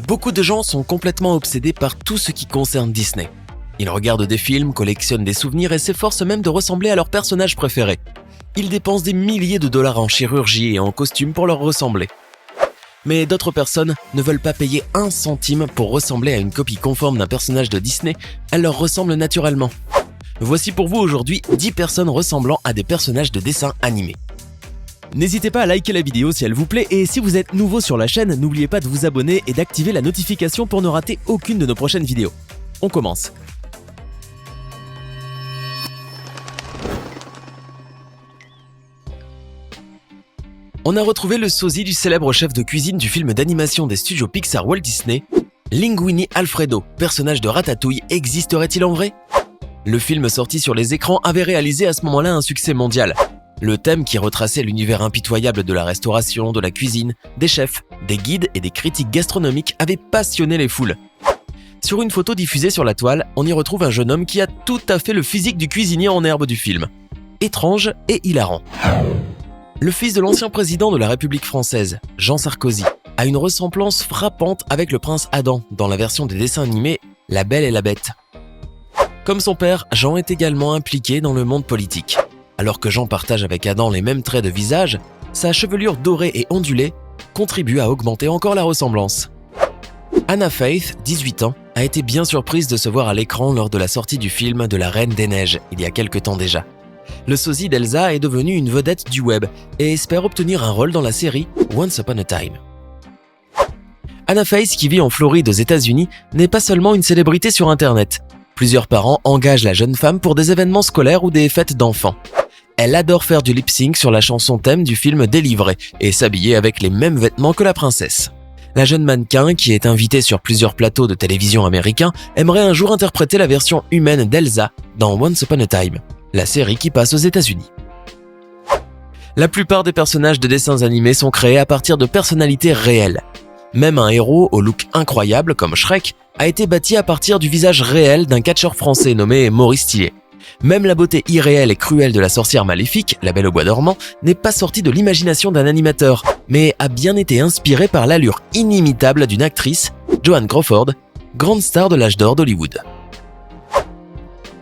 Beaucoup de gens sont complètement obsédés par tout ce qui concerne Disney. Ils regardent des films, collectionnent des souvenirs et s'efforcent même de ressembler à leurs personnages préférés. Ils dépensent des milliers de dollars en chirurgie et en costumes pour leur ressembler. Mais d'autres personnes ne veulent pas payer 1 centime pour ressembler à une copie conforme d'un personnage de Disney, elles leur ressemblent naturellement. Voici pour vous aujourd'hui 10 personnes ressemblant à des personnages de dessins animés. N'hésitez pas à liker la vidéo si elle vous plaît et si vous êtes nouveau sur la chaîne, n'oubliez pas de vous abonner et d'activer la notification pour ne rater aucune de nos prochaines vidéos. On commence. On a retrouvé le sosie du célèbre chef de cuisine du film d'animation des studios Pixar Walt Disney. Linguini Alfredo, personnage de Ratatouille, existerait-il en vrai? Le film sorti sur les écrans avait réalisé à ce moment-là un succès mondial. Le thème qui retraçait l'univers impitoyable de la restauration, de la cuisine, des chefs, des guides et des critiques gastronomiques avait passionné les foules. Sur une photo diffusée sur la toile, on y retrouve un jeune homme qui a tout à fait le physique du cuisinier en herbe du film. Étrange et hilarant. Le fils de l'ancien président de la République française, Jean Sarkozy, a une ressemblance frappante avec le prince Adam dans la version des dessins animés La Belle et la Bête. Comme son père, Jean est également impliqué dans le monde politique. Alors que Jean partage avec Adam les mêmes traits de visage, sa chevelure dorée et ondulée contribue à augmenter encore la ressemblance. Anna Faith, 18 ans, a été bien surprise de se voir à l'écran lors de la sortie du film de La Reine des Neiges, il y a quelques temps déjà. Le sosie d'Elsa est devenu une vedette du web et espère obtenir un rôle dans la série Once Upon a Time. Anna Faith, qui vit en Floride aux États-Unis, n'est pas seulement une célébrité sur Internet. Plusieurs parents engagent la jeune femme pour des événements scolaires ou des fêtes d'enfants. Elle adore faire du lip-sync sur la chanson thème du film Délivré et s'habiller avec les mêmes vêtements que la princesse. La jeune mannequin, qui est invitée sur plusieurs plateaux de télévision américains, aimerait un jour interpréter la version humaine d'Elsa dans Once Upon a Time, la série qui passe aux États-Unis. La plupart des personnages de dessins animés sont créés à partir de personnalités réelles. Même un héros au look incroyable comme Shrek a été bâti à partir du visage réel d'un catcheur français nommé Maurice Tillet. Même la beauté irréelle et cruelle de la sorcière maléfique, la Belle au bois dormant, n'est pas sortie de l'imagination d'un animateur, mais a bien été inspirée par l'allure inimitable d'une actrice, Joan Crawford, grande star de l'âge d'or d'Hollywood.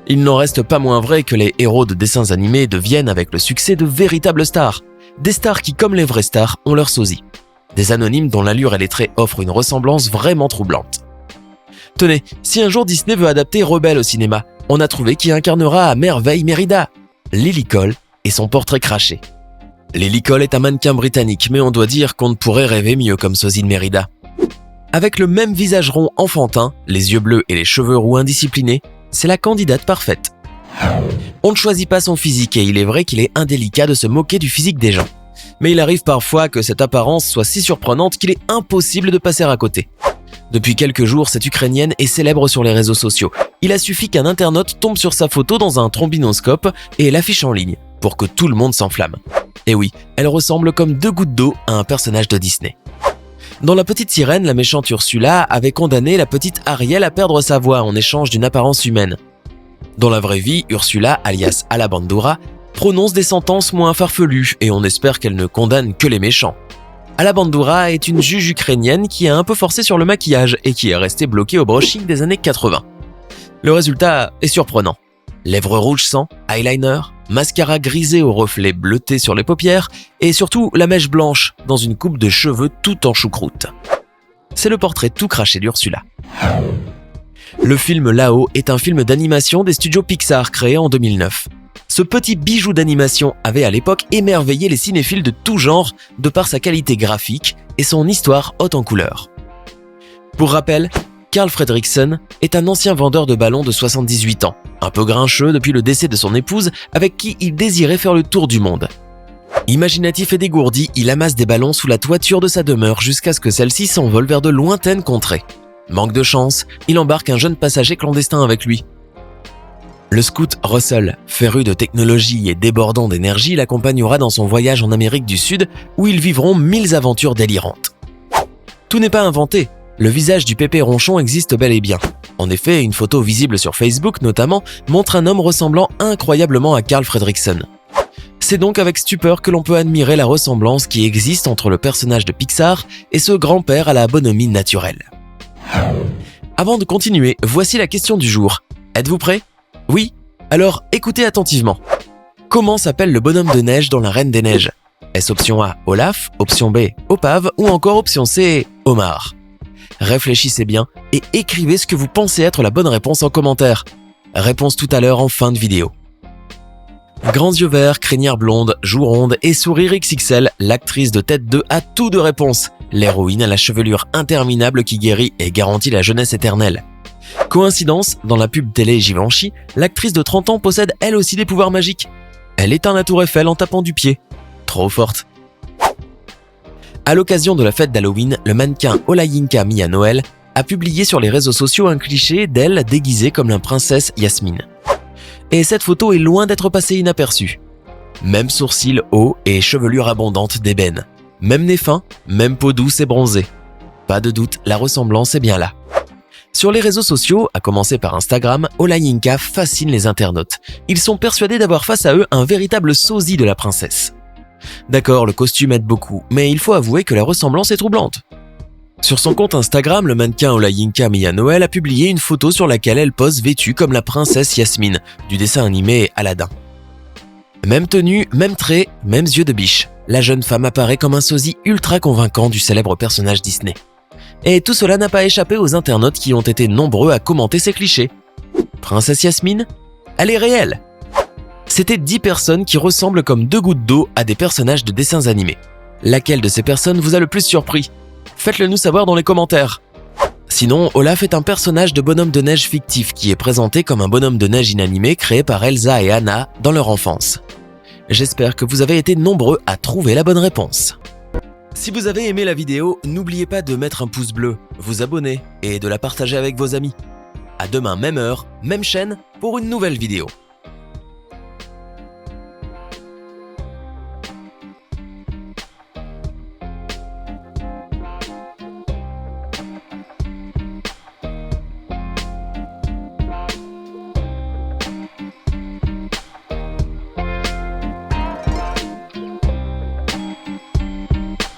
Il n'en reste pas moins vrai que les héros de dessins animés deviennent avec le succès de véritables stars. Des stars qui, comme les vraies stars, ont leur sosie. Des anonymes dont l'allure et les traits offrent une ressemblance vraiment troublante. Tenez, si un jour Disney veut adapter Rebelle au cinéma, on a trouvé qui incarnera à merveille Mérida, Lily Cole et son portrait craché. Lily Cole est un mannequin britannique, mais on doit dire qu'on ne pourrait rêver mieux comme sosie de Mérida. Avec le même visage rond enfantin, les yeux bleus et les cheveux roux indisciplinés, c'est la candidate parfaite. On ne choisit pas son physique et il est vrai qu'il est indélicat de se moquer du physique des gens. Mais il arrive parfois que cette apparence soit si surprenante qu'il est impossible de passer à côté. Depuis quelques jours, cette Ukrainienne est célèbre sur les réseaux sociaux. Il a suffi qu'un internaute tombe sur sa photo dans un trombinoscope et l'affiche en ligne pour que tout le monde s'enflamme. Et oui, elle ressemble comme 2 gouttes d'eau à un personnage de Disney. Dans La Petite Sirène, la méchante Ursula avait condamné la petite Ariel à perdre sa voix en échange d'une apparence humaine. Dans la vraie vie, Ursula, alias Alabandura, prononce des sentences moins farfelues et on espère qu'elle ne condamne que les méchants. Alabandura est une juge ukrainienne qui a un peu forcé sur le maquillage et qui est restée bloquée au brushing des années 80. Le résultat est surprenant. Lèvres rouges sang, eyeliner, mascara grisé au reflet bleuté sur les paupières et surtout la mèche blanche dans une coupe de cheveux tout en choucroute. C'est le portrait tout craché d'Ursula. Le film Là-haut est un film d'animation des studios Pixar créé en 2009. Ce petit bijou d'animation avait à l'époque émerveillé les cinéphiles de tout genre de par sa qualité graphique et son histoire haute en couleurs. Pour rappel, Carl Fredricksen est un ancien vendeur de ballons de 78 ans, un peu grincheux depuis le décès de son épouse avec qui il désirait faire le tour du monde. Imaginatif et dégourdi, il amasse des ballons sous la toiture de sa demeure jusqu'à ce que celle-ci s'envole vers de lointaines contrées. Manque de chance, il embarque un jeune passager clandestin avec lui. Le scout Russell, féru de technologie et débordant d'énergie, l'accompagnera dans son voyage en Amérique du Sud où ils vivront 1000 aventures délirantes. Tout n'est pas inventé, le visage du pépé ronchon existe bel et bien. En effet, une photo visible sur Facebook notamment montre un homme ressemblant incroyablement à Carl Fredricksen. C'est donc avec stupeur que l'on peut admirer la ressemblance qui existe entre le personnage de Pixar et ce grand-père à la bonhomie naturelle. Avant de continuer, voici la question du jour. Êtes-vous prêts? Oui? Alors écoutez attentivement. Comment s'appelle le bonhomme de neige dans La Reine des Neiges? Est-ce option A, Olaf, option B, Opave ou encore option C, Omar? Réfléchissez bien et écrivez ce que vous pensez être la bonne réponse en commentaire. Réponse tout à l'heure en fin de vidéo. Grands yeux verts, crinière blonde, joues rondes et sourire XXL, l'actrice de Tête 2 a tout de réponse. L'héroïne à la chevelure interminable qui guérit et garantit la jeunesse éternelle. Coïncidence, dans la pub télé Givenchy, l'actrice de 30 ans possède elle aussi des pouvoirs magiques. Elle éteint la tour Eiffel en tapant du pied. Trop forte. À l'occasion de la fête d'Halloween, le mannequin Olayinka Mia Noël a publié sur les réseaux sociaux un cliché d'elle déguisée comme la princesse Yasmine. Et cette photo est loin d'être passée inaperçue. Même sourcils hauts et chevelure abondante d'ébène. Même nez fin, même peau douce et bronzée. Pas de doute, la ressemblance est bien là. Sur les réseaux sociaux, à commencer par Instagram, Olayinka fascine les internautes. Ils sont persuadés d'avoir face à eux un véritable sosie de la princesse. D'accord, le costume aide beaucoup, mais il faut avouer que la ressemblance est troublante. Sur son compte Instagram, le mannequin Olayinka Mia Noël a publié une photo sur laquelle elle pose vêtue comme la princesse Yasmine, du dessin animé Aladdin. Même tenue, même trait, mêmes yeux de biche. La jeune femme apparaît comme un sosie ultra convaincant du célèbre personnage Disney. Et tout cela n'a pas échappé aux internautes qui ont été nombreux à commenter ces clichés. Princesse Yasmine? Elle est réelle! C'était 10 personnes qui ressemblent comme 2 gouttes d'eau à des personnages de dessins animés. Laquelle de ces personnes vous a le plus surpris? Faites-le nous savoir dans les commentaires. Sinon, Olaf est un personnage de bonhomme de neige fictif qui est présenté comme un bonhomme de neige inanimé créé par Elsa et Anna dans leur enfance. J'espère que vous avez été nombreux à trouver la bonne réponse. Si vous avez aimé la vidéo, n'oubliez pas de mettre un pouce bleu, vous abonner et de la partager avec vos amis. À demain, même heure, même chaîne, pour une nouvelle vidéo.